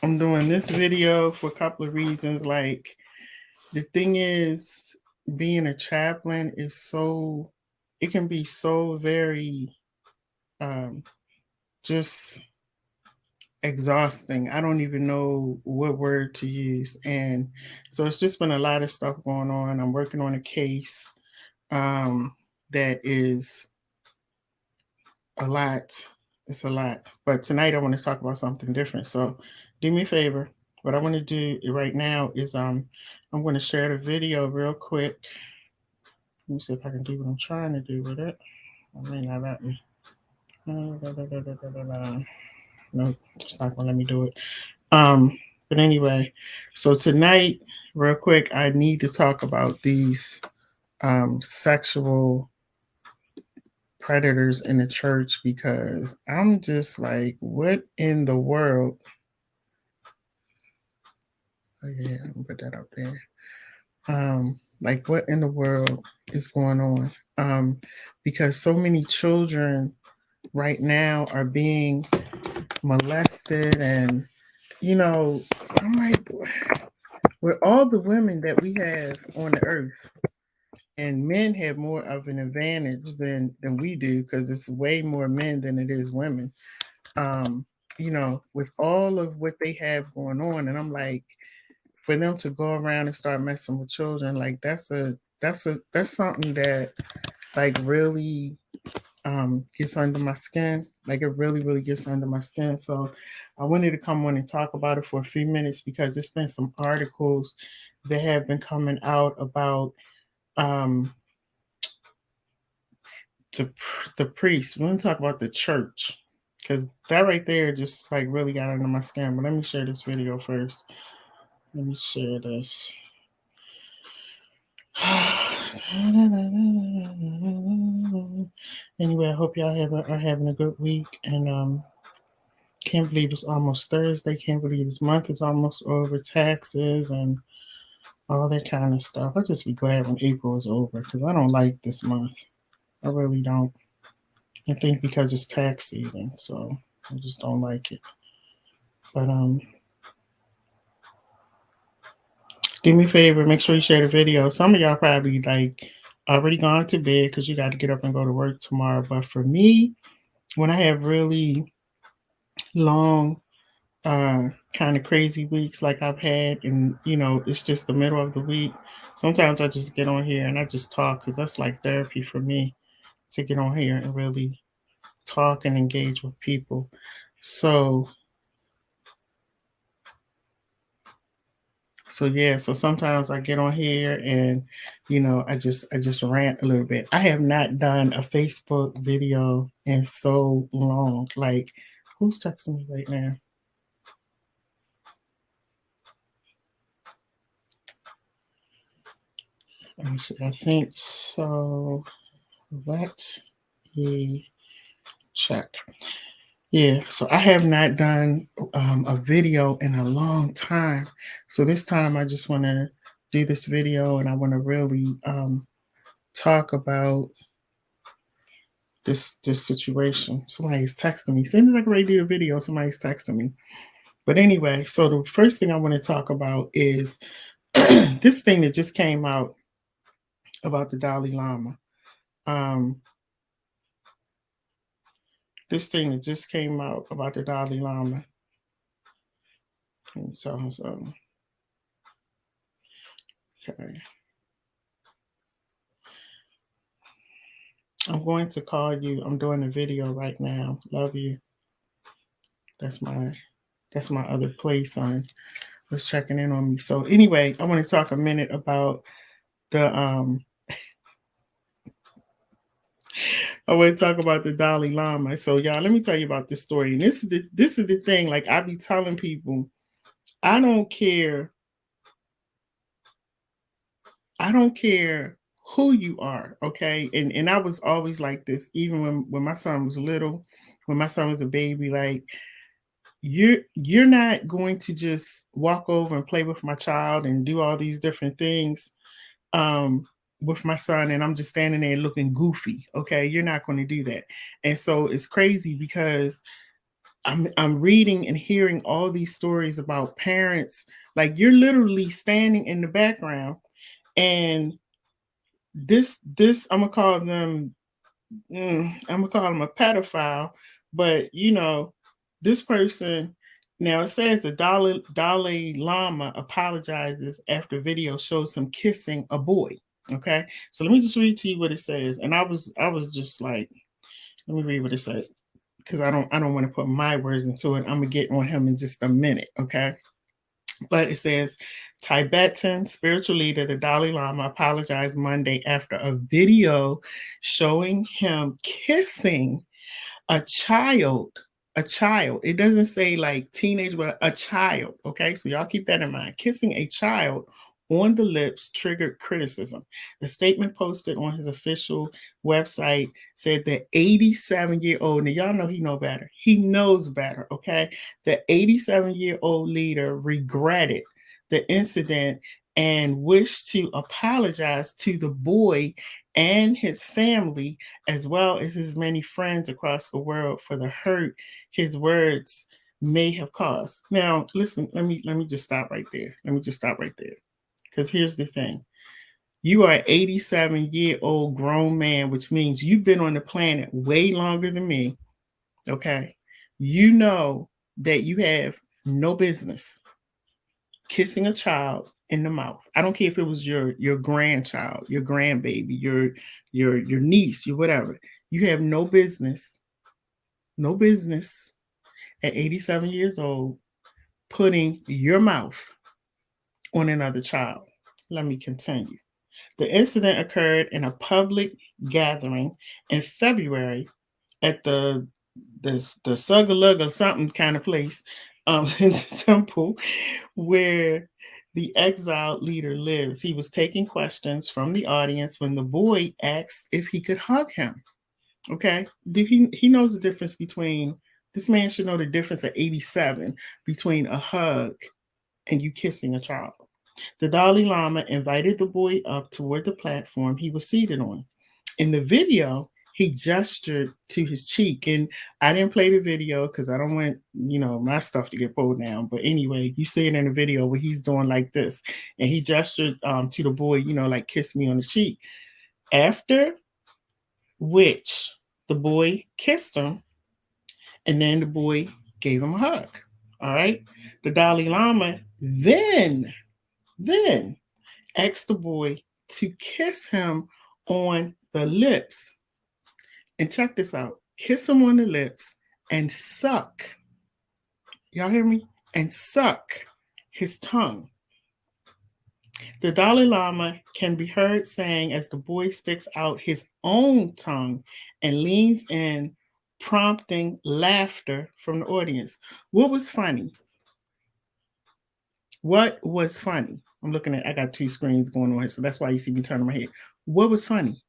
I'm doing this video for a couple of reasons. Like, the thing is, being a chaplain is so, it can be so very um, just exhausting. I don't even know what word to use. And so it's just been a lot of stuff going on. I'm working on a case that is a lot. It's a lot. But tonight I want to talk about something different. So do me a favor. What I want to do right now is I'm going to share the video real quick. Let me see if I can do what I'm trying to do with it. I may not let me. No, it's not gonna let me do it. But anyway, so tonight, real quick, I need to talk about these sexual predators in the church because I'm just like, what in the world? Oh yeah, I'll put that up there. Like what in the world is going on? Because so many children right now are being molested, and you know, I'm like, with all the women that we have on the earth, and men have more of an advantage than we do because it's way more men than it is women. Um, with all of what they have going on, and I'm like, for them to go around and start messing with children, like that's something that like really gets under my skin. Like it really, really gets under my skin. So I wanted to come on and talk about it for a few minutes because there's been some articles that have been coming out about um, the the priests. We're gonna talk about the church because that right there just like really got under my skin. But let me share this video first. Let me share this. Anyway, I hope y'all are having a good week, and can't believe it's almost Thursday. Can't believe this month is almost over. Taxes and all that kind of stuff. I'll just be glad when April is over because I don't like this month. I really don't. I think because it's tax season, so I just don't like it. But do me a favor, make sure you share the video. Some of y'all probably like already gone to bed because you got to get up and go to work tomorrow. But for me, when I have really long, kind of crazy weeks like I've had, and it's just the middle of the week, sometimes I just get on here and I just talk because that's like therapy for me to get on here and really talk and engage with people. So so sometimes I get on here and I just rant a little bit. I have not done a Facebook video in so long. Like, who's texting me right now? Let me see. I think so. Let me check. Yeah, so I have not done a video in a long time. So this time I just want to do this video and I want to really talk about this situation. Somebody's texting me. As soon as I can ready to do a video, somebody's texting me. But anyway, so the first thing I want to talk about is this thing that just came out about the Dalai Lama. Um, this thing that just came out about the Dalai Lama. So okay. I'm going to call you. I'm doing a video right now. Love you. That's my that's my other play son was checking in on me. So anyway, I want to talk a minute about the I want to talk about the Dalai Lama. So y'all, let me tell you about this story. And this is the thing. Like I be telling people, I don't care. I don't care who you are, okay? And I was always like this, even when my son was little, when my son was a baby. Like you're not going to just walk over and play with my child and do all these different things um with my son and I'm just standing there looking goofy. Okay, you're not going to do that. And so it's crazy because I'm reading and hearing all these stories about parents, like you're literally standing in the background, and this I'm gonna call them I'm gonna call him a pedophile, but this person. Now it says the Dalai Lama apologizes after video shows him kissing a boy. Okay, so let me just read to you what it says. And I was just like, let me read what it says because I don't want to put my words into it. I'm gonna get on him in just a minute. Okay, but it says Tibetan spiritual leader, the Dalai Lama, apologized Monday after a video showing him kissing a child. A child. It doesn't say like teenage, but a child. Okay, so y'all keep that in mind. Kissing a child on the lips triggered criticism. The statement posted on his official website said the 87-year-old, now y'all know he know better. He knows better, okay? The 87-year-old leader regretted the incident and wished to apologize to the boy and his family, as well as his many friends across the world, for the hurt his words may have caused. Now, listen, let me just stop right there. Let me just stop right there. Because here's the thing. You are an 87-year-old grown man, which means you've been on the planet way longer than me. Okay. You know that you have no business kissing a child in the mouth. I don't care if it was your grandchild, your grandbaby, your niece, your whatever. You have no business at 87 years old putting your mouth on another child. Let me continue. The incident occurred in a public gathering in February at the Sugalugga something kind of place in the temple where the exiled leader lives. He was taking questions from the audience when the boy asked if he could hug him. Okay, he knows the difference between, this man should know the difference at 87 between a hug and you kissing a child. The Dalai Lama invited the boy up toward the platform he was seated on. In the video, he gestured to his cheek, and I didn't play the video because I don't want my stuff to get pulled down. But anyway, you see it in the video where he's doing like this, and he gestured to the boy, like kiss me on the cheek. After which the boy kissed him, and then the boy gave him a hug. All right. The Dalai Lama then asked the boy to kiss him on the lips. And check this out. Kiss him on the lips and suck. Y'all hear me? And suck his tongue. The Dalai Lama can be heard saying as the boy sticks out his own tongue and leans in, prompting laughter from the audience. What was funny? What was funny? I got two screens going on here, so that's why you see me turning my head. What was funny?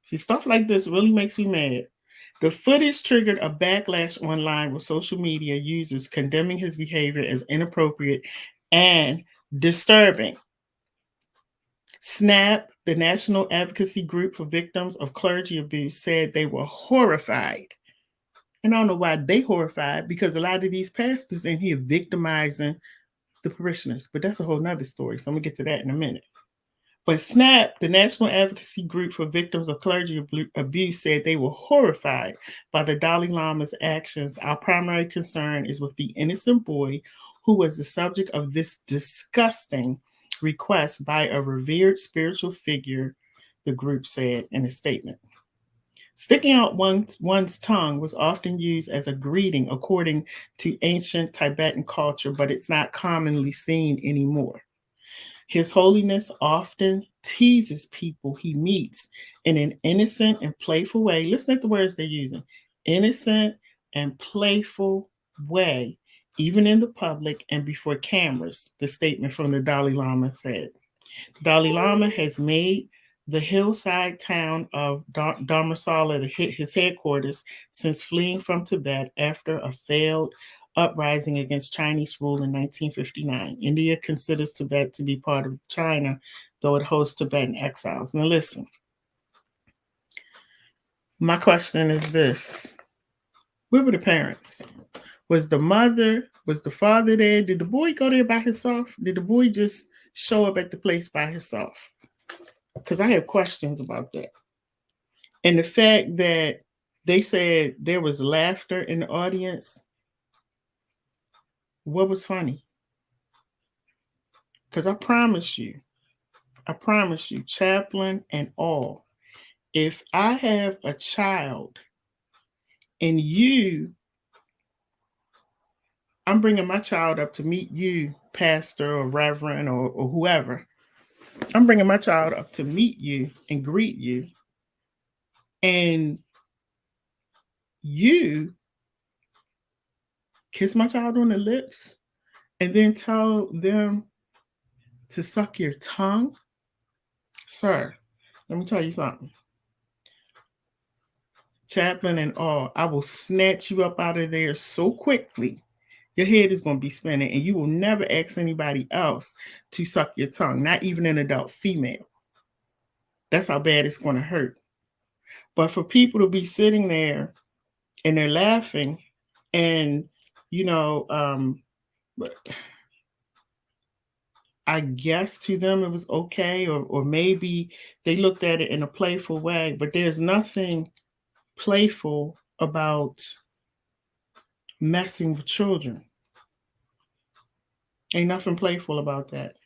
See, stuff like this really makes me mad. The footage triggered a backlash online with social media users condemning his behavior as inappropriate and disturbing. SNAP, the National Advocacy Group for Victims of Clergy Abuse, said they were horrified. And I don't know why they horrified, because a lot of these pastors in here victimizing the parishioners. But that's a whole nother story. So I'm going to get to that in a minute. But SNAP, the National Advocacy Group for Victims of Clergy Abuse, said they were horrified by the Dalai Lama's actions. Our primary concern is with the innocent boy who was the subject of this disgusting request by a revered spiritual figure, the group said in a statement. Sticking out one's tongue was often used as a greeting according to ancient Tibetan culture, but it's not commonly seen anymore. His Holiness often teases people he meets in an innocent and playful way. Listen at the words they're using. Innocent and playful way, even in the public and before cameras, the statement from the Dalai Lama said. The Dalai Lama has made the hillside town of Dharamsala his headquarters since fleeing from Tibet after a failed uprising against Chinese rule in 1959. India considers Tibet to be part of China, though it hosts Tibetan exiles. Now listen, my question is this. Where were the parents? Was the mother, was the father there? Did the boy go there by himself? Did the boy just show up at the place by himself? Because I have questions about that. And the fact that they said there was laughter in the audience, what was funny? Because I promise you, chaplain and all, if I have a child and I'm bringing my child up to meet you, pastor or reverend or whoever. I'm bringing my child up to meet you and greet you. And you kiss my child on the lips and then tell them to suck your tongue. Sir, let me tell you something. Chaplain and all, I will snatch you up out of there so quickly. Your head is going to be spinning, and you will never ask anybody else to suck your tongue, not even an adult female. That's how bad it's going to hurt. But for people to be sitting there and they're laughing, and you know, I guess to them it was okay, or maybe they looked at it in a playful way, but there's nothing playful about messing with children. Ain't nothing playful about that.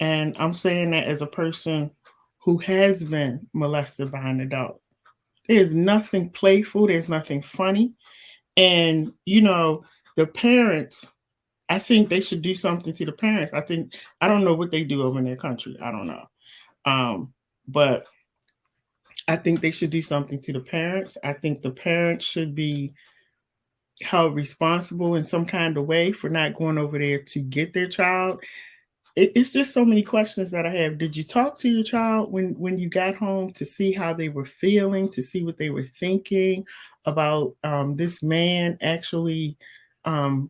And I'm saying that as a person who has been molested by an adult. There's nothing playful, there's nothing funny. And, the parents, I think they should do something to the parents. I don't know what they do over in their country. I don't know. But I think they should do something to the parents. I think the parents should be held responsible in some kind of way for not going over there to get their child. It's just so many questions that I have. Did you talk to your child when you got home to see how they were feeling, to see what they were thinking about this man actually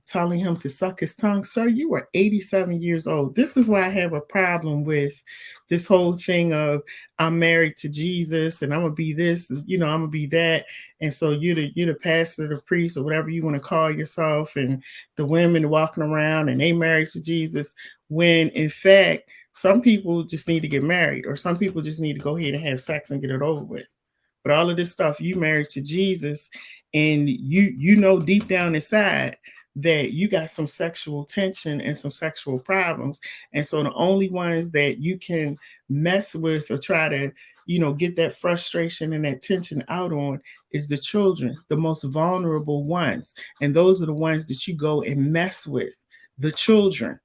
telling him to suck his tongue? Sir, you are 87 years old. This is why I have a problem with this whole thing of I'm married to Jesus and I'm gonna be this, I'm gonna be that, and so you're the pastor, the priest, or whatever you want to call yourself, and the women walking around and they married to Jesus, when in fact some people just need to get married, or some people just need to go ahead and have sex and get it over with. But all of this stuff, you married to Jesus, and you know deep down inside that you got some sexual tension and some sexual problems. And so the only ones that you can mess with or try to, get that frustration and that tension out on is the children, the most vulnerable ones. And those are the ones that you go and mess with, the children.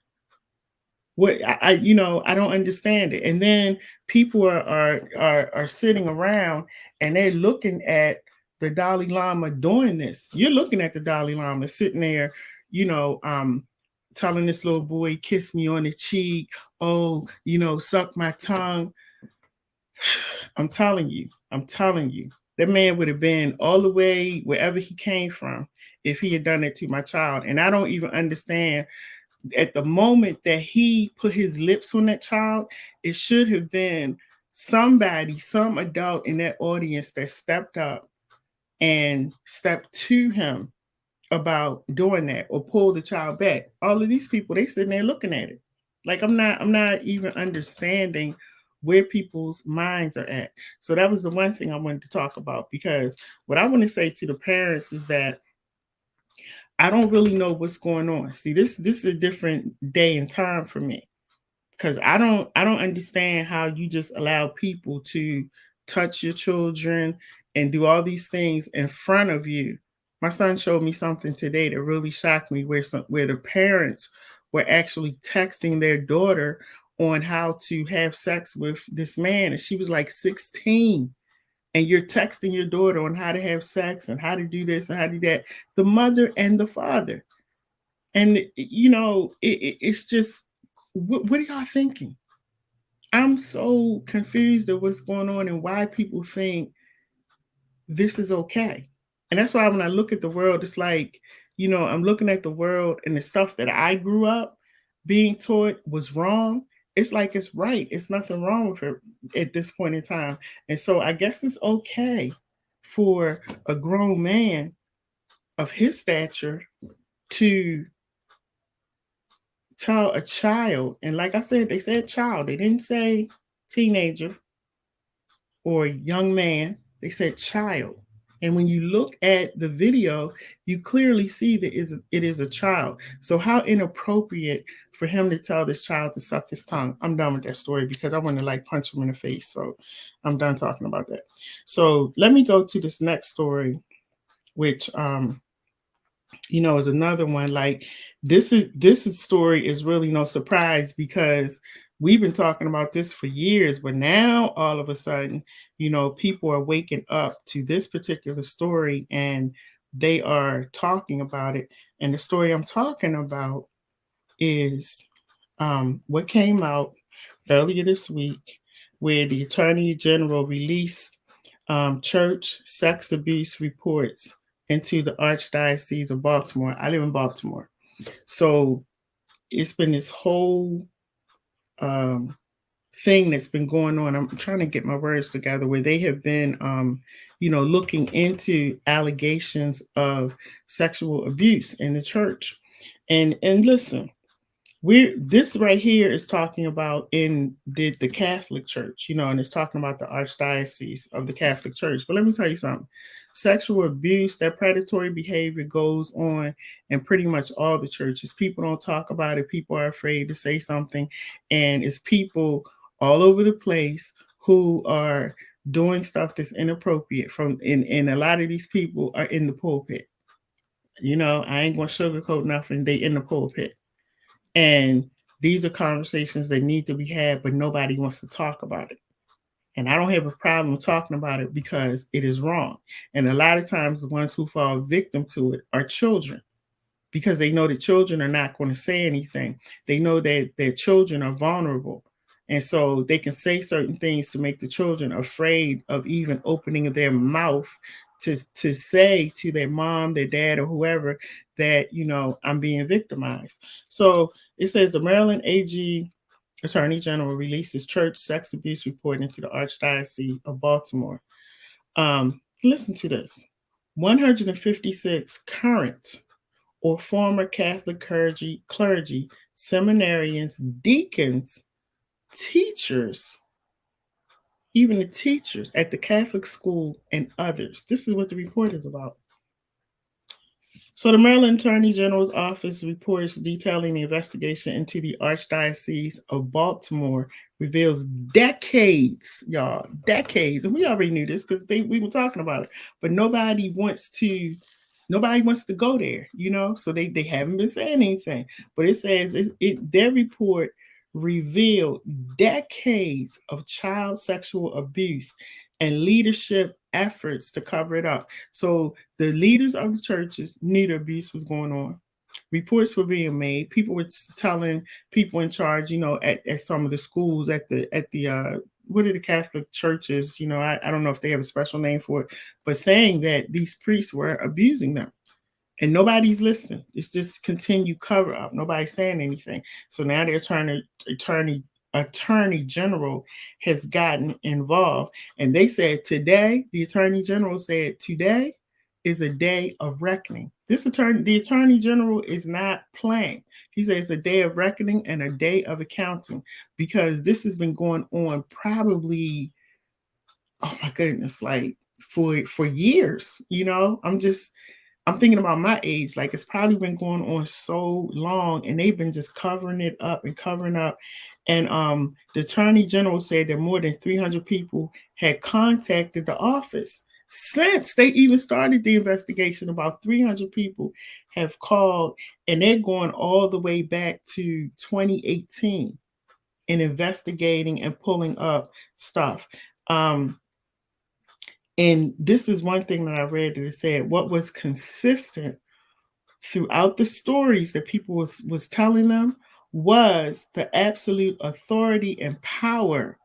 What I don't understand it. And then people are sitting around and they're looking at the Dalai Lama doing this. You're looking at the Dalai Lama sitting there, telling this little boy, kiss me on the cheek, oh, suck my tongue. I'm telling you, that man would have been all the way wherever he came from if he had done it to my child. And I don't even understand, at the moment that he put his lips on that child, it should have been somebody, some adult in that audience that stepped up and stepped to him about doing that or pull the child back. All of these people, they sitting there looking at it. Like I'm not even understanding where people's minds are at. So that was the one thing I wanted to talk about, because what I want to say to the parents is that I don't really know what's going on. See, this is a different day and time for me, because I don't understand how you just allow people to touch your children and do all these things in front of you. My son showed me something today that really shocked me, where the parents were actually texting their daughter on how to have sex with this man, and she was like 16. And you're texting your daughter on how to have sex and how to do this and how to do that, the mother and the father. And, it's just, what are y'all thinking? I'm so confused of what's going on and why people think this is okay. And that's why when I look at the world, it's like, I'm looking at the world and the stuff that I grew up being taught was wrong. It's like it's right. It's nothing wrong with it at this point in time. And so I guess it's okay for a grown man, of his stature to tell a child, and like I said, they said child, they didn't say teenager or young man, they said child. And when you look at the video, you clearly see that it is a child. So how inappropriate for him to tell this child to suck his tongue. I'm done with that story because I want to like punch him in the face. So I'm done talking about that. So let me go to this next story, which is another one. Like this story is really no surprise because we've been talking about this for years, but now all of a sudden, people are waking up to this particular story and they are talking about it. And the story I'm talking about is what came out earlier this week, where the Attorney General released church sex abuse reports into the Archdiocese of Baltimore. I live in Baltimore. So it's been this whole thing that's been going on. I'm trying to get my words together, where they have been, looking into allegations of sexual abuse in the church. And listen, this right here is talking about in the Catholic Church, and it's talking about the Archdiocese of the Catholic Church. But let me tell you something. Sexual abuse, that predatory behavior goes on in pretty much all the churches. People don't talk about it. People are afraid to say something. And it's people all over the place who are doing stuff that's inappropriate and a lot of these people are in the pulpit. I ain't going to sugarcoat nothing. They in the pulpit. And these are conversations that need to be had, but nobody wants to talk about it. And I don't have a problem talking about it because it is wrong. And a lot of times the ones who fall victim to it are children, because they know that children are not going to say anything. They know that their children are vulnerable. And so they can say certain things to make the children afraid of even opening their mouth to say to their mom, their dad, or whoever that, I'm being victimized. So it says the Maryland AG Attorney General releases church sex abuse report into the Archdiocese of Baltimore. Listen to this. 156 current or former Catholic clergy, seminarians, deacons, teachers, even the teachers at the Catholic school, and others. This is what the report is about. So the Maryland Attorney General's office reports detailing the investigation into the Archdiocese of Baltimore reveals decades, y'all, decades, and we already knew this because we were talking about it, but nobody wants to go there, so they haven't been saying anything. But it says their report revealed decades of child sexual abuse and leadership efforts to cover it up. So the leaders of the churches knew the abuse was going on. Reports were being made. People were telling people in charge, at some of the schools, at the what are the Catholic churches? I don't know if they have a special name for it, but saying that these priests were abusing them. And nobody's listening. It's just continued cover up. Nobody's saying anything. So now the attorney general has gotten involved. And they said today, the attorney general said today is a day of reckoning. The attorney general is not playing. He says it's a day of reckoning and a day of accounting, because this has been going on probably, oh my goodness, like for years. I'm thinking about my age. Like, it's probably been going on so long, and they've been just covering it up and covering up. And the attorney general said that more than 300 people had contacted the office since they even started the investigation. About 300 people have called, and they're going all the way back to 2018 in investigating and pulling up stuff. And this is one thing that I read that it said what was consistent throughout the stories that people was telling them was the absolute authority and power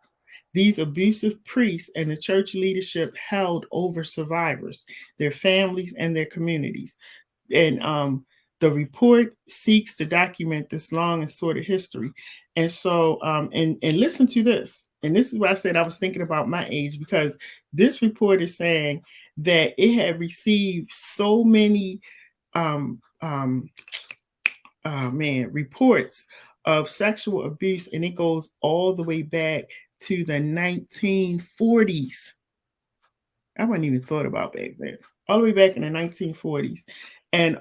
these abusive priests and the church leadership held over survivors, their families, and their communities. And the report seeks to document this long and sordid history. And so, and listen to this. And this is why I said I was thinking about my age, because this report is saying that it had received so many reports of sexual abuse, and it goes all the way back to the 1940s. I wasn't even thought about back then. All the way back in the 1940s. And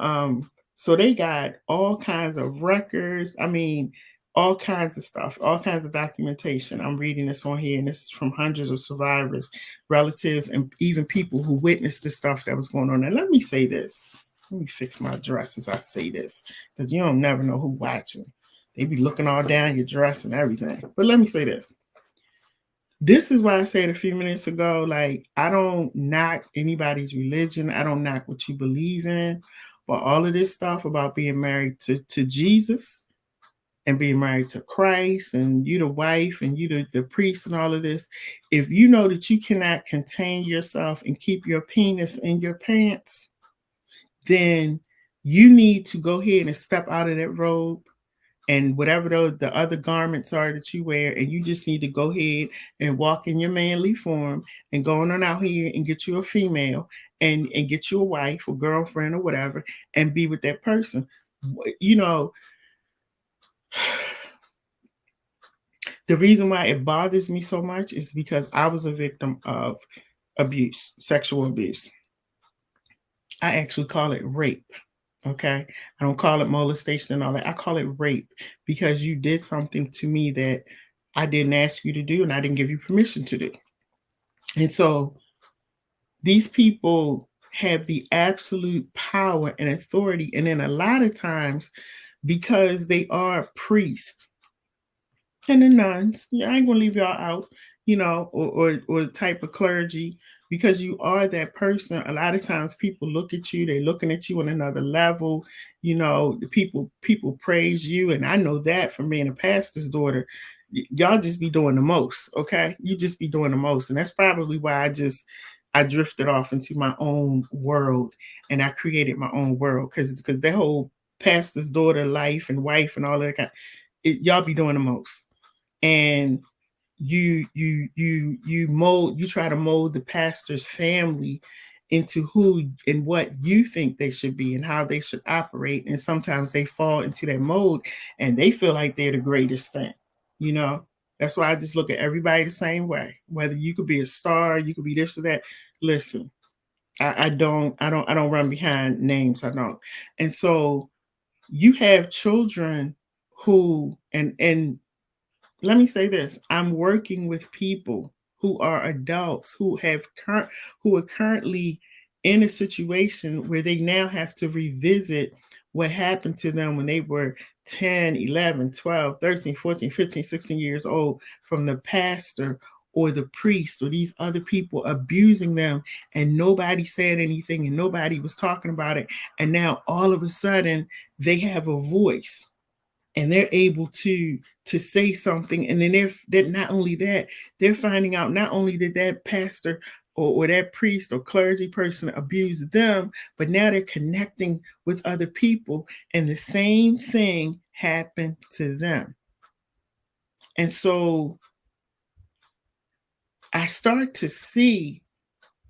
so they got all kinds of records. I mean, all kinds of stuff, all kinds of documentation. I'm reading this on here, and this is from hundreds of survivors, relatives, and even people who witnessed the stuff that was going on. And let me say this. Let me fix my dress as I say this, because you don't never know who's watching. They be looking all down your dress and everything. But let me say this. This is why I said a few minutes ago, like, I don't knock anybody's religion. I don't knock what you believe in. But all of this stuff about being married to Jesus and being married to Christ, and you the wife and you the priest, and all of this, if you know that you cannot contain yourself and keep your penis in your pants, then you need to go ahead and step out of that robe and whatever the other garments are that you wear, and you just need to go ahead and walk in your manly form and go on out here and get you a female and get you a wife or girlfriend or whatever and be with that person. You know, the reason why it bothers me so much is because I was a victim of abuse, sexual abuse. I actually call it rape. Okay. I don't call it molestation and all that. I call it rape because you did something to me that I didn't ask you to do and I didn't give you permission to do. And so these people have the absolute power and authority. And then a lot of times, because they are priests and the nuns, yeah, I ain't gonna leave y'all out, or type of clergy, because you are that person. A lot of times people look at you, they're looking at you on another level. The people praise you, and I know that from being a pastor's daughter. Y'all just be doing the most, okay? You just be doing the most. And that's probably why I drifted off into my own world, and I created my own world, because that whole pastor's daughter life and wife and all that y'all be doing the most. And you try to mold the pastor's family into who and what you think they should be and how they should operate. And sometimes they fall into that mold and they feel like they're the greatest thing. That's why I just look at everybody the same way. Whether you could be a star, you could be this or that. Listen, I don't run behind names. I don't. And so you have children who, and let me say this, I'm working with people who are adults who are currently in a situation where they now have to revisit what happened to them when they were 10, 11, 12, 13, 14, 15, 16 years old, from the pastor or the priest or these other people abusing them, and nobody said anything and nobody was talking about it. And now all of a sudden they have a voice and they're able to say something. And then they're not only that, they're finding out not only did that pastor or that priest or clergy person abuse them, but now they're connecting with other people and the same thing happened to them. And so I start to see,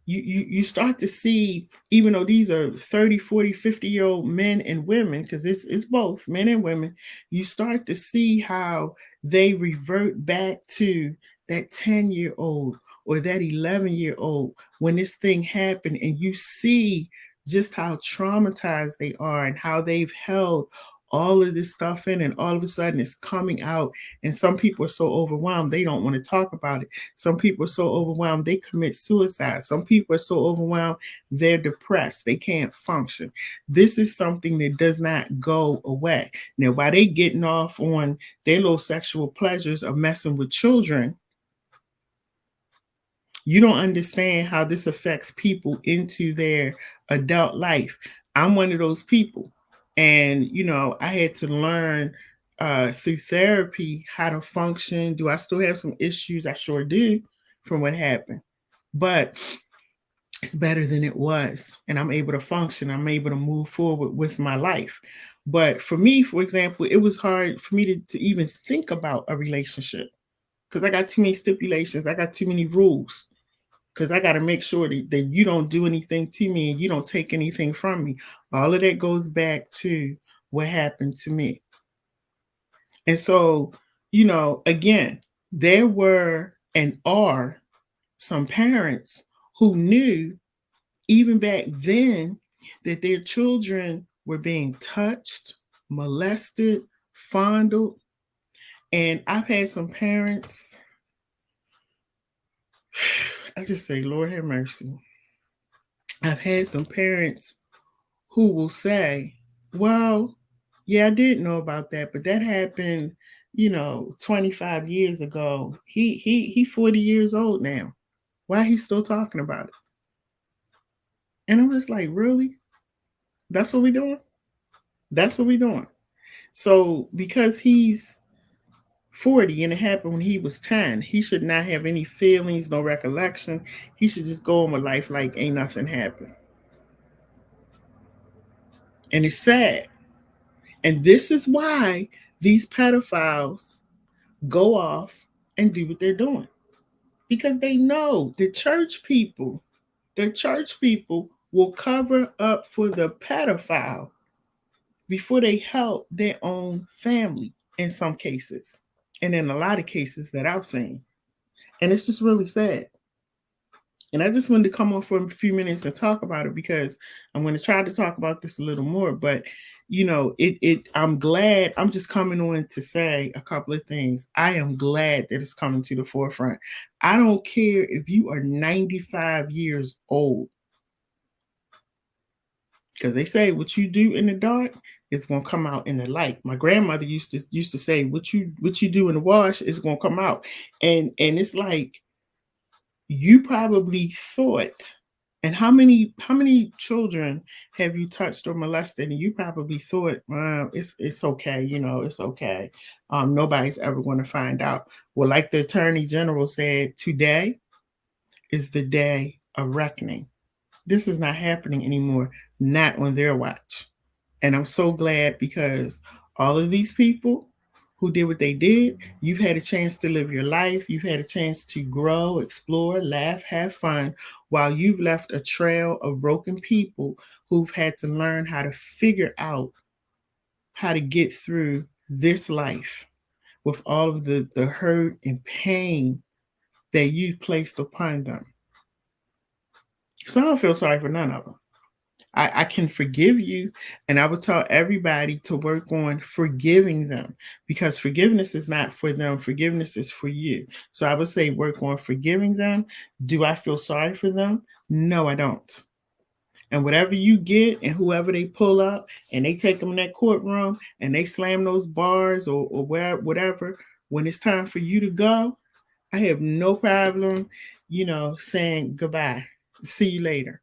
you start to see, even though these are 30, 40, 50-year-old men and women, because it's both men and women, you start to see how they revert back to that 10-year-old or that 11-year-old when this thing happened, and you see just how traumatized they are and how they've held all of this stuff in, and all of a sudden it's coming out. And some people are so overwhelmed they don't want to talk about it. Some people are so overwhelmed they commit suicide. Some people are so overwhelmed they're depressed, they can't function. This is something that does not go away. Now, while they getting off on their little sexual pleasures of messing with children, you don't understand how this affects people into their adult life. I'm one of those people. And, I had to learn through therapy how to function. Do I still have some issues? I sure do, from what happened. But it's better than it was. And I'm able to function. I'm able to move forward with my life. But for me, for example, it was hard for me to even think about a relationship because I got too many stipulations. I got too many rules. because I got to make sure that you don't do anything to me and you don't take anything from me. All of that goes back to what happened to me. And so, again, there were and are some parents who knew even back then that their children were being touched, molested, fondled. And I've had some parents, I just say, Lord have mercy. I've had some parents who will say, well, yeah, I did know about that, but that happened, 25 years ago. He 40 years old now. Why he still talking about it? And I'm just like, really? That's what we doing? That's what we doing. So because he's 40 and it happened when he was 10, he should not have any feelings, no recollection. He should just go on with life like ain't nothing happened. And it's sad. And this is why these pedophiles go off and do what they're doing. Because they know the church people will cover up for the pedophile before they help their own family in some cases. And in a lot of cases that I've seen. And it's just really sad. And I just wanted to come on for a few minutes and talk about it because I'm going to try to talk about this a little more. But I'm glad. I'm just coming on to say a couple of things. I am glad that it's coming to the forefront. I don't care if you are 95 years old, because they say what you do in the dark is going to come out in the light. My grandmother used to say what you do in the wash is going to come out, and it's like, you probably thought, and how many children have you touched or molested, and you probably thought, well, it's okay, it's okay. Nobody's ever going to find out. Well, like the Attorney General said, today is the day of reckoning. This is not happening anymore, not on their watch. And I'm so glad, because all of these people who did what they did, you've had a chance to live your life. You've had a chance to grow, explore, laugh, have fun, while you've left a trail of broken people who've had to learn how to figure out how to get through this life with all of the hurt and pain that you've placed upon them. So I don't feel sorry for none of them. I can forgive you, and I would tell everybody to work on forgiving them, because forgiveness is not for them. Forgiveness is for you. So I would say work on forgiving them. Do I feel sorry for them? No, I don't. And whatever you get and whoever they pull up and they take them in that courtroom and they slam those bars or whatever, when it's time for you to go, I have no problem, saying goodbye. See you later.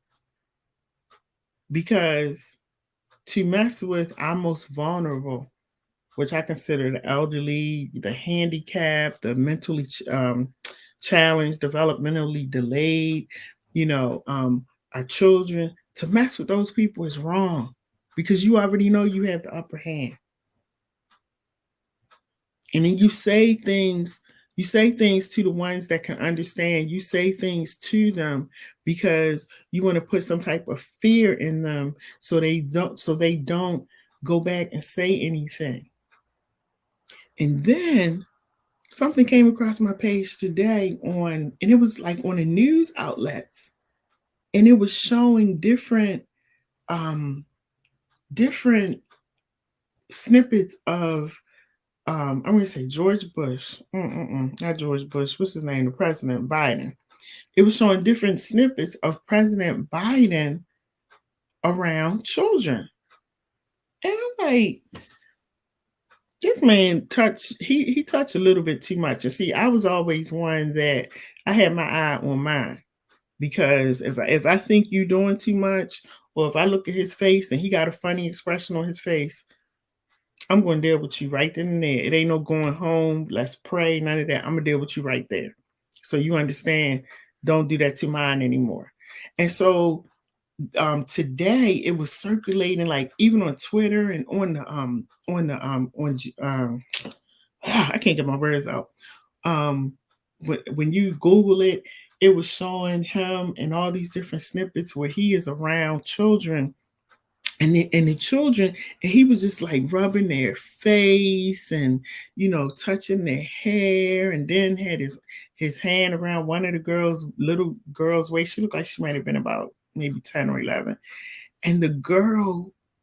Because to mess with our most vulnerable, which I consider the elderly, the handicapped, the mentally challenged, developmentally delayed, our children, to mess with those people is wrong, because you already know you have the upper hand. And then you say things to the ones that can understand. You say things to them because you want to put some type of fear in them, so they don't go back and say anything. And then something came across my page today and it was like on the news outlets, and it was showing different snippets of, I'm going to say George Bush. Not George Bush. What's his name? The President Biden. It was showing different snippets of President Biden around children. And I'm like, this man he touched a little bit too much. And see, I was always one that I had my eye on mine, because if I think you're doing too much, or if I look at his face and he got a funny expression on his face, I'm going to deal with you right then and there. It ain't no going home, let's pray, none of that. I'm going to deal with you right there. So you understand, don't do that to mine anymore. And so today it was circulating, like even on Twitter and I can't get my words out. When you Google it, it was showing him and all these different snippets where he is around children, and the children, and he was just like rubbing their face and touching their hair, and then had his hand around one of the little girl's waist. She looked like she might have been about maybe 10 or 11, and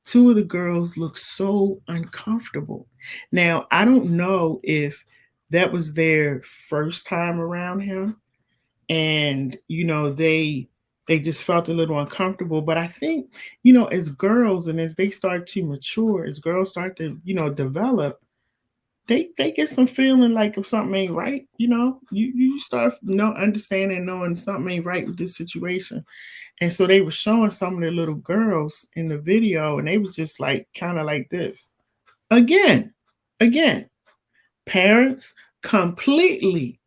two of the girls looked so uncomfortable. Now, I don't know if that was their first time around him, and they just felt a little uncomfortable. But I think, as girls, and as they start to mature, as girls start to develop, they get some feeling like if something ain't right. You start understanding, knowing something ain't right with this situation. And so they were showing some of the little girls in the video, and they was just like kind of like this. Again, parents completely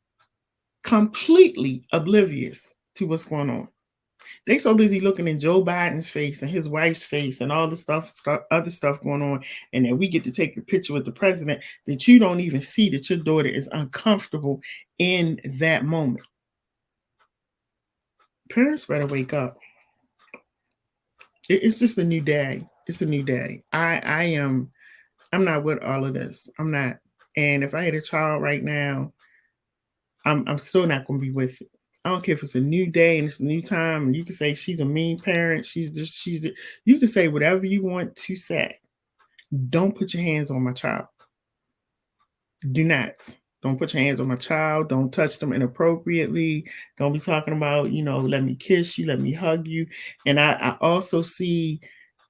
oblivious to what's going on. They so busy looking in Joe Biden's face and his wife's face and all the other stuff going on, and then we get to take a picture with the president, that you don't even see that your daughter is uncomfortable in that moment. Parents better wake up. It's just a new day. It's a new day. I'm not with all of this. I'm not. And if I had a child right now, I'm still not going to be with it. I don't care if it's a new day and it's a new time, and you can say she's a mean parent. You can say whatever you want to say. Don't put your hands on my child. Do not. Don't put your hands on my child. Don't touch them inappropriately. Don't be talking about, let me kiss you, let me hug you. And I also see,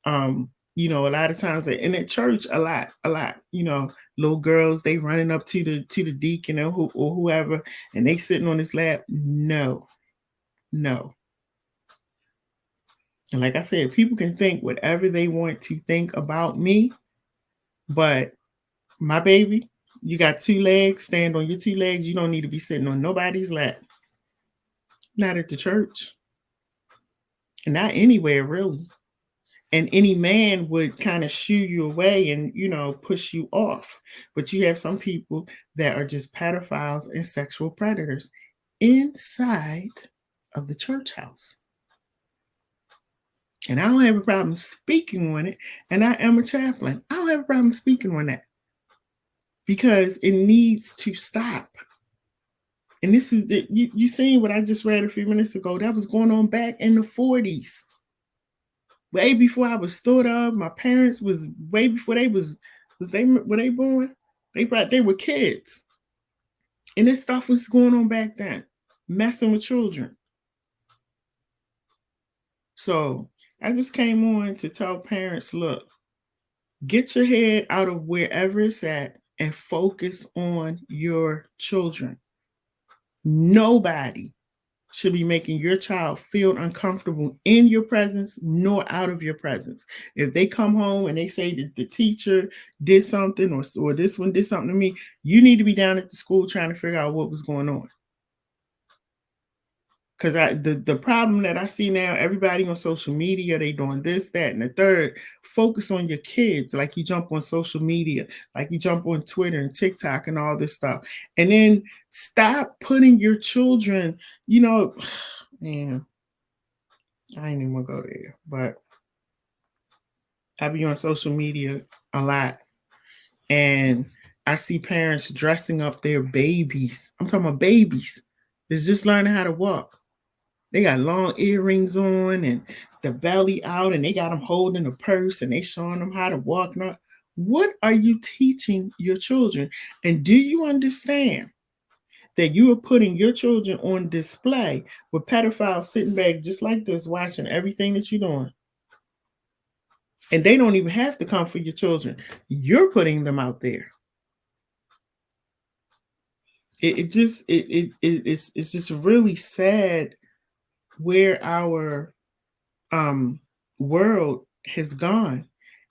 a lot of times in at church, a lot, little girls, they running up to the deacon or whoever, and they sitting on his lap. No. And like I said, people can think whatever they want to think about me, but my baby, you got 2 legs, stand on your 2 legs. You don't need to be sitting on nobody's lap. Not at the church. And not anywhere, really. And any man would kind of shoo you away and, push you off. But you have some people that are just pedophiles and sexual predators inside of the church house. And I don't have a problem speaking on it. And I am a chaplain. I don't have a problem speaking on that, because it needs to stop. And this is you seen what I just read a few minutes ago. That was going on back in the 40s. Way before I was thought of. My parents was way before they were they born? They were kids. And this stuff was going on back then, messing with children. So I just came on to tell parents, look, get your head out of wherever it's at and focus on your children. Nobody should be making your child feel uncomfortable in your presence nor out of your presence. If they come home and they say that the teacher did something or this one did something to me, you need to be down at the school trying to figure out what was going on. Because the problem that I see now, everybody on social media, they doing this, that, and the third. Focus on your kids, like you jump on social media, like you jump on Twitter and TikTok and all this stuff. And then stop putting your children, man, I ain't even gonna go there, but I be on social media a lot. And I see parents dressing up their babies. I'm talking about babies. It's just learning how to walk. They got long earrings on and the belly out, and they got them holding a purse and they showing them how to walk. Now, what are you teaching your children? And do you understand that you are putting your children on display with pedophiles sitting back just like this, watching everything that you're doing? And they don't even have to come for your children. You're putting them out there. It's just really sad where our world has gone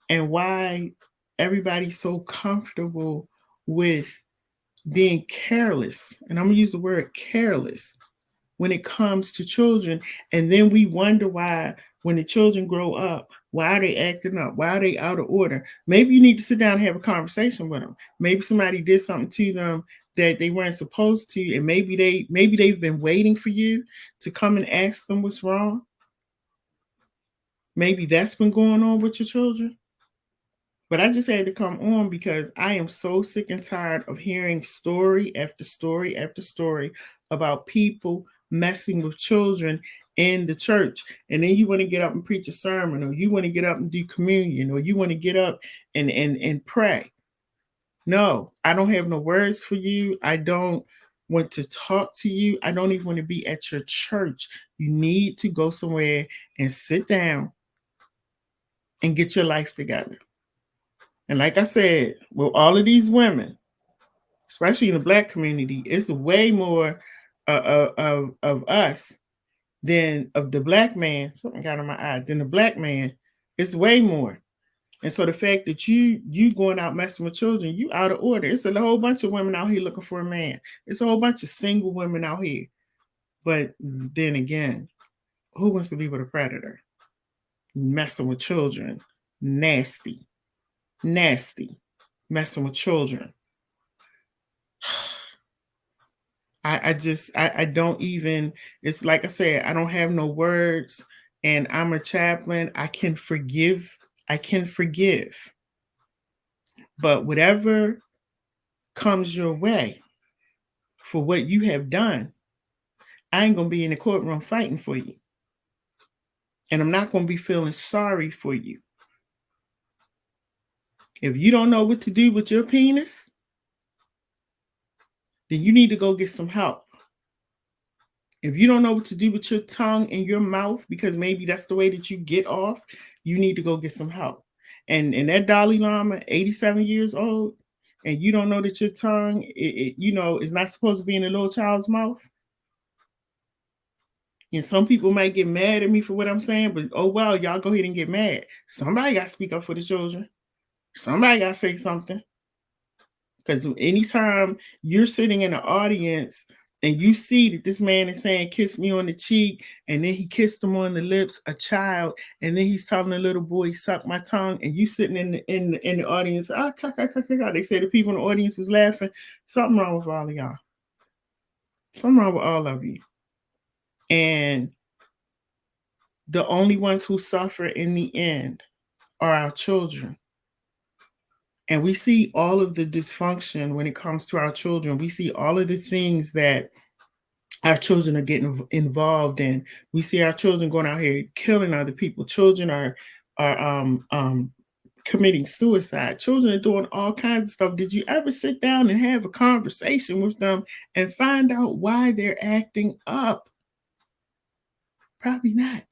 and why everybody's so comfortable with being careless. And I'm gonna use the word careless when it comes to children. And then we wonder why, when the children grow up, why are they acting up? Why are they out of order? Maybe you need to sit down and have a conversation with them. Maybe somebody did something to them that they weren't supposed to, and maybe they've been waiting for you to come and ask them what's wrong. Maybe that's been going on with your children. But I just had to come on because I am so sick and tired of hearing story after story after story about people messing with children in the church. And then you want to get up and preach a sermon, or you want to get up and do communion, or you want to get up and pray. No, I don't have no words for you. I don't want to talk to you. I don't even want to be at your church. You need to go somewhere and sit down and get your life together. And like I said, with all of these women, especially in the Black community, it's way more of us than of the Black man. Something got in my eye. Than the Black man, it's way more. And so the fact that you going out messing with children, you out of order. It's a whole bunch of women out here looking for a man. It's a whole bunch of single women out here. But then again, who wants to be with a predator? Messing with children. Nasty. Nasty. Messing with children. I don't even, it's like I said, I don't have no words, and I'm a chaplain. I can forgive. But whatever comes your way for what you have done, I ain't going to be in the courtroom fighting for you. And I'm not going to be feeling sorry for you. If you don't know what to do with your penis, then you need to go get some help. If you don't know what to do with your tongue and your mouth, because maybe that's the way that you get off, you need to go get some help. And that Dalai Lama, 87 years old, and you don't know that your tongue, is not supposed to be in a little child's mouth. And some people might get mad at me for what I'm saying, but oh well, y'all go ahead and get mad. Somebody got to speak up for the children. Somebody got to say something. Because anytime you're sitting in the audience and you see that this man is saying, kiss me on the cheek, and then he kissed him on the lips, a child, and then he's telling the little boy, suck my tongue, and you sitting in the audience, they say the people in the audience was laughing. Something wrong with all of y'all. Something wrong with all of you. And the only ones who suffer in the end are our children. And we see all of the dysfunction when it comes to our children. We see all of the things that our children are getting involved in. We see our children going out here killing other people. Children are committing suicide. Children are doing all kinds of stuff. Did you ever sit down and have a conversation with them and find out why they're acting up? Probably not.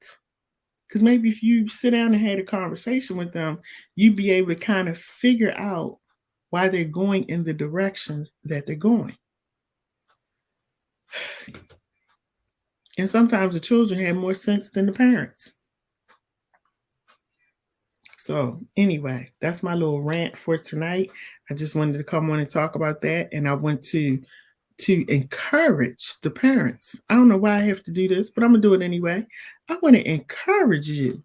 Because maybe if you sit down and had a conversation with them, you'd be able to kind of figure out why they're going in the direction that they're going. And sometimes the children have more sense than the parents. So anyway, that's my little rant for tonight. I just wanted to come on and talk about that. And I want to encourage the parents. I don't know why I have to do this, but I'm going to do it anyway. I want to encourage you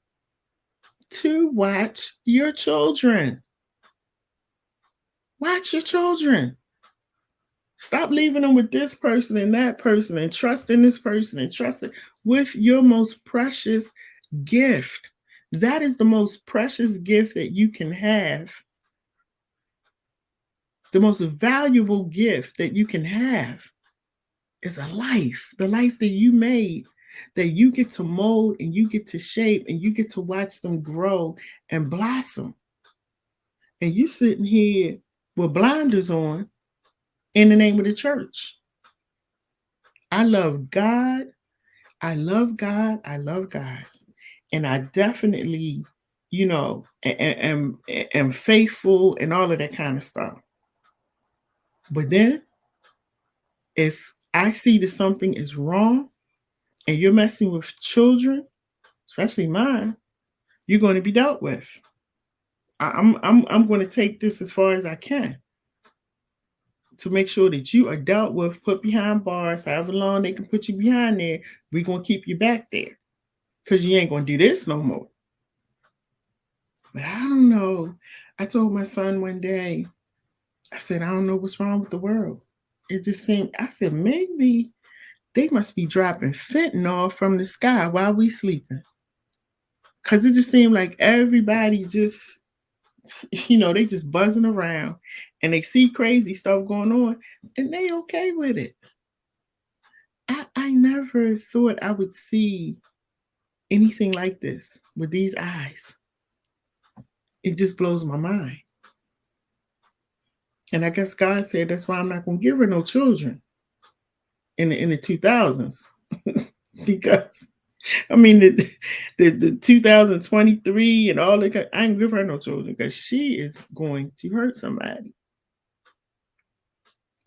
to watch your children. Watch your children. Stop leaving them with this person and that person and trust in this person and trust it with your most precious gift. That is the most precious gift that you can have. The most valuable gift that you can have is a life, the life that you made, that you get to mold and you get to shape and you get to watch them grow and blossom. And you sitting here with blinders on in the name of the church. I love God. I love God. I love God. And I definitely, am faithful and all of that kind of stuff. But then if I see that something is wrong and you're messing with children, especially mine, you're going to be dealt with. I'm going to take this as far as I can to make sure that you are dealt with, put behind bars, however long they can put you behind there. We're going to keep you back there because you ain't going to do this no more. But I don't know. I told my son one day, I said, I don't know what's wrong with the world. It just seemed, I said, maybe they must be dropping fentanyl from the sky while we sleeping. Cause it just seemed like everybody just, they just buzzing around and they see crazy stuff going on and they okay with it. I never thought I would see anything like this with these eyes. It just blows my mind. And I guess God said that's why I'm not gonna give her no children in the 2000s. Because I mean the 2023 and all that, I ain't give her no children because she is going to hurt somebody.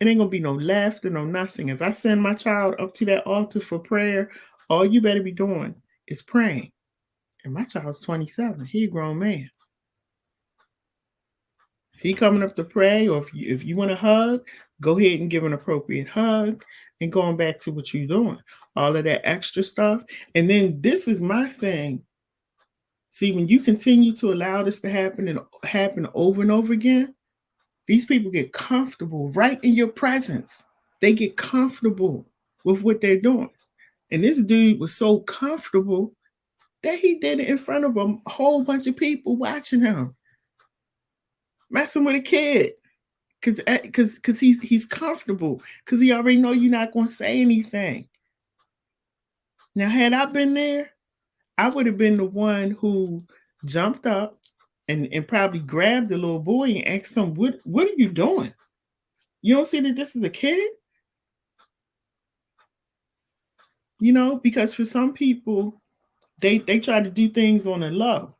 It ain't gonna be no laughter, no nothing. If I send my child up to that altar for prayer, all you better be doing is praying. And my child's 27. He a grown man. If he coming up to pray, or if you want to hug, go ahead and give an appropriate hug and going back to what you're doing. All of that extra stuff. And then this is my thing. See, when you continue to allow this to happen and happen over and over again, these people get comfortable right in your presence. They get comfortable with what they're doing. And this dude was so comfortable that he did it in front of a whole bunch of people watching him, messing with a kid. Cause he's comfortable. Cause he already know you're not gonna say anything. Now, had I been there, I would have been the one who jumped up and probably grabbed the little boy and asked him, what are you doing? You don't see that this is a kid? Because for some people, they try to do things on the low.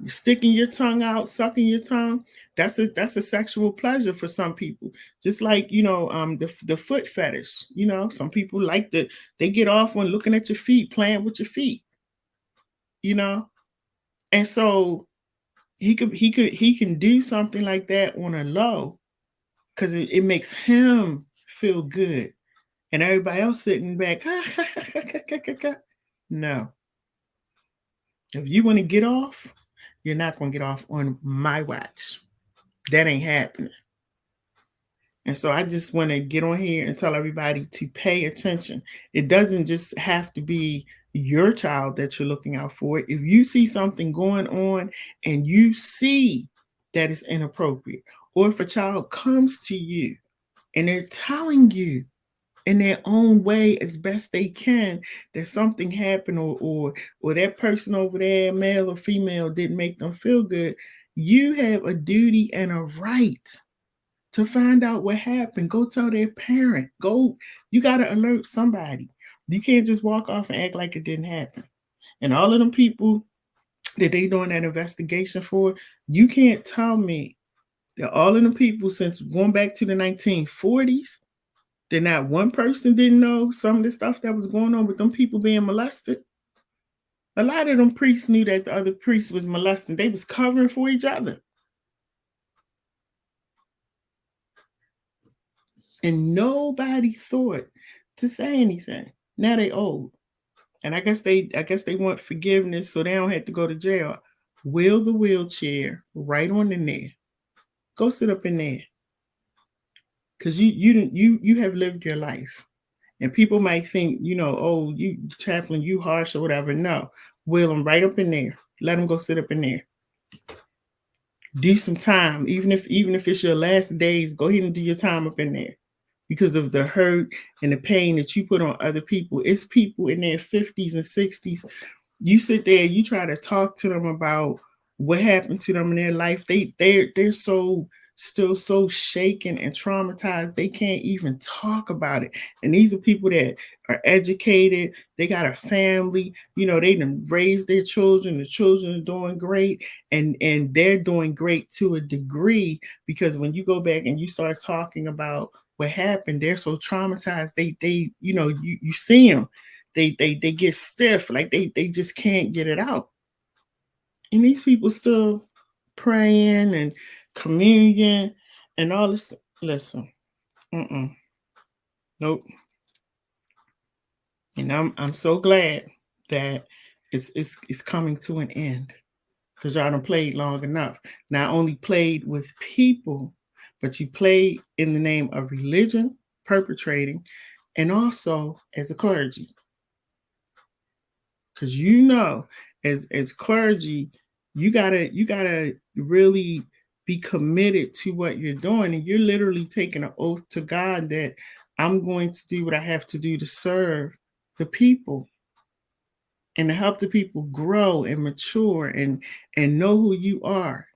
Sticking your tongue out, sucking your tongue, that's a sexual pleasure for some people. Just like the foot fetish. Some people they get off on looking at your feet, playing with your feet. And so he can do something like that on a low because it makes him feel good, and everybody else sitting back. No, if you want to get off, you're not going to get off on my watch. That ain't happening. And so I just want to get on here and tell everybody to pay attention. It doesn't just have to be your child that you're looking out for. If you see something going on and you see that it's inappropriate, or if a child comes to you and they're telling you in their own way as best they can that something happened, or that person over there, male or female, didn't make them feel good, you have a duty and a right to find out what happened. Go tell their parent. You got to alert somebody. You can't just walk off and act like it didn't happen. And all of them people that they doing that investigation for, you can't tell me that all of them people since going back to the 1940s, that not one person didn't know some of the stuff that was going on with them people being molested. A lot of them priests knew that the other priest was molesting. They was covering for each other. And nobody thought to say anything. Now they old. And I guess they want forgiveness so they don't have to go to jail. Wheel the wheelchair right on in there. Go sit up in there. Because you have lived your life. And people might think, oh, you chaplain, you harsh or whatever. No. Wheel them right up in there. Let them go sit up in there. Do some time. Even if it's your last days, go ahead and do your time up in there. Because of the hurt and the pain that you put on other people. It's people in their 50s and 60s. You sit there, you try to talk to them about what happened to them in their life. They're still so shaken and traumatized, they can't even talk about it. And these are people that are educated, they got a family, they done raised their children, the children are doing great, and they're doing great to a degree, because when you go back and you start talking about what happened, they're so traumatized, they you see them, they get stiff, like they just can't get it out. And these people still praying and communion and all this. Listen, nope. And I'm so glad that it's coming to an end, because y'all done played long enough. Not only played with people, but you play in the name of religion, perpetrating, and also as a clergy. Because as clergy, you gotta really be committed to what you're doing, and you're literally taking an oath to God that I'm going to do what I have to do to serve the people and to help the people grow and mature and know who you are.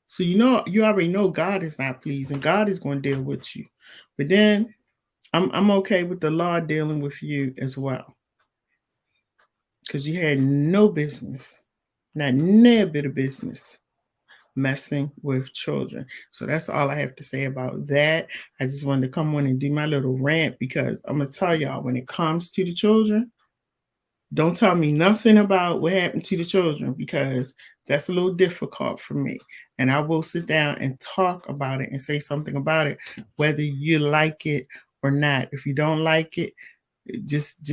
So you already know God is not pleased and God is going to deal with you. But then I'm okay with the law dealing with you as well. Because you had no business, not near bit of business, messing with children. So that's all I have to say about that. I just wanted to come on and do my little rant because I'm gonna tell y'all when it comes to the children, don't tell me nothing about what happened to the children because that's a little difficult for me. And I will sit down and talk about it and say something about it, whether you like it or not. If you don't like it, just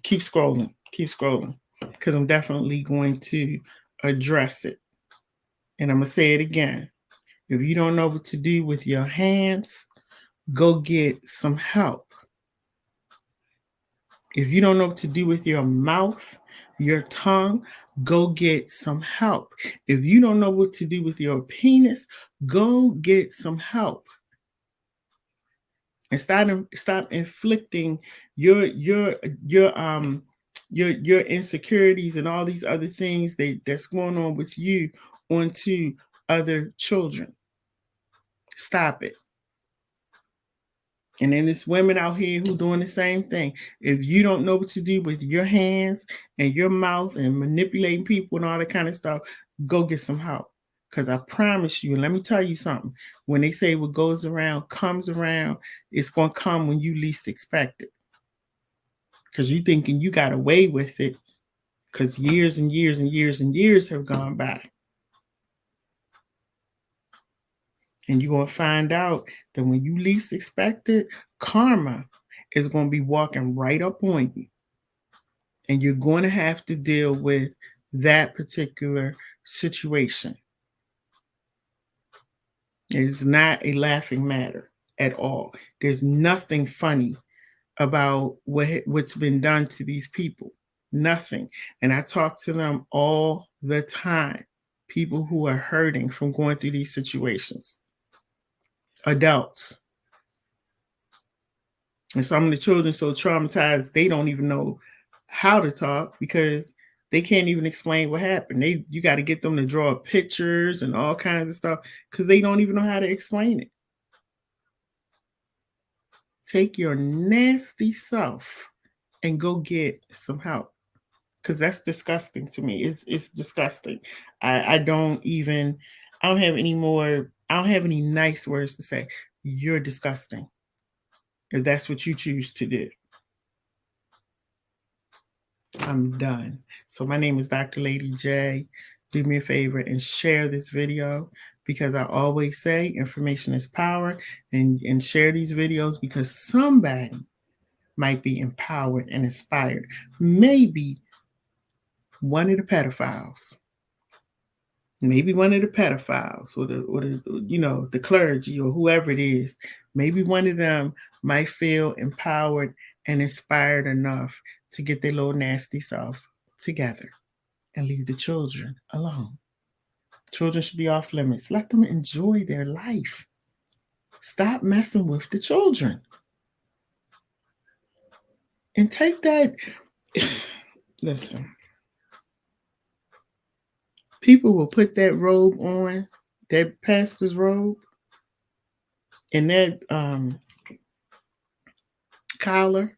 keep scrolling, because I'm definitely going to address it. And I'm going to say it again. If you don't know what to do with your hands, go get some help. If you don't know what to do with your mouth, your tongue, go get some help. If you don't know what to do with your penis, go get some help. And stop inflicting your your your um your insecurities and all these other things that's going on with you onto other children. Stop it. And then there's women out here who doing the same thing. If you don't know what to do with your hands and your mouth and manipulating people and all that kind of stuff, go get some help. Because I promise you, and let me tell you something, when they say what goes around comes around, it's going to come when you least expect it. Because you thinking you got away with it because years and years and years and years have gone by. And you're going to find out that when you least expect it, karma is going to be walking right up on you. And you're going to have to deal with that particular situation. It's not a laughing matter at all. There's nothing funny about what's been done to these people. Nothing. And I talk to them all the time. People who are hurting from going through these situations. Adults. And some of the children so traumatized they don't even know how to talk because they can't even explain what happened. You got to get them to draw pictures and all kinds of stuff because they don't even know how to explain it. Take your nasty self and go get some help because that's disgusting to me. It's disgusting. I don't even I don't have any more. I don't have any nice words to say. You're disgusting if that's what you choose to do. I'm done. So my name is Dr. LadyJ. Do me a favor and share this video because I always say information is power, and share these videos because somebody might be empowered and inspired. Maybe one of the pedophiles, or the clergy or whoever it is, maybe one of them might feel empowered and inspired enough to get their little nasty self together and leave the children alone. Children should be off limits. Let them enjoy their life. Stop messing with the children. And take that. Listen, people will put that robe on, that pastor's robe, and that collar,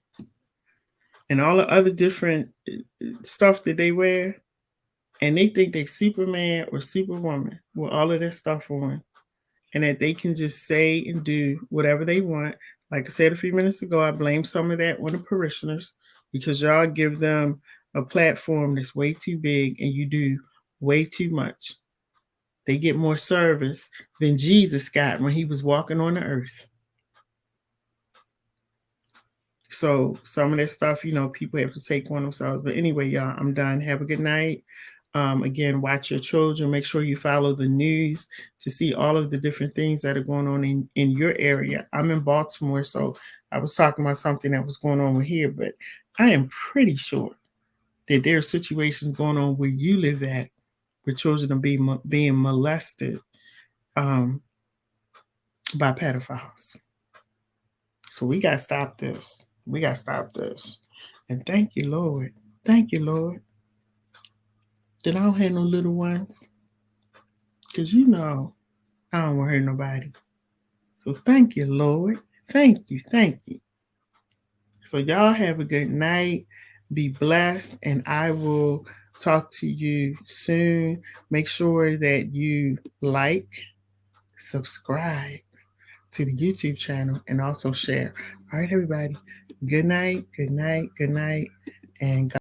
and all the other different stuff that they wear, and they think they're Superman or Superwoman with all of that stuff on, and that they can just say and do whatever they want. Like I said a few minutes ago, I blame some of that on the parishioners because y'all give them a platform that's way too big and you do way too much. They get more service than Jesus got when he was walking on the earth. So some of that stuff, people have to take on themselves. But anyway, y'all, I'm done. Have a good night. Again, watch your children. Make sure you follow the news to see all of the different things that are going on in your area. I'm in Baltimore, so I was talking about something that was going on here, but I am pretty sure that there are situations going on where you live at where children are being molested um, by pedophiles. So we got to stop this. We got to stop this. And thank you, Lord. Thank you, Lord, that I don't have no little ones. Because I don't want to hurt nobody. So thank you, Lord. Thank you. Thank you. So y'all have a good night. Be blessed. And I will talk to you soon. Make sure that you like, subscribe to the YouTube channel, and also share. All right, everybody. Good night. Good night. Good night. And God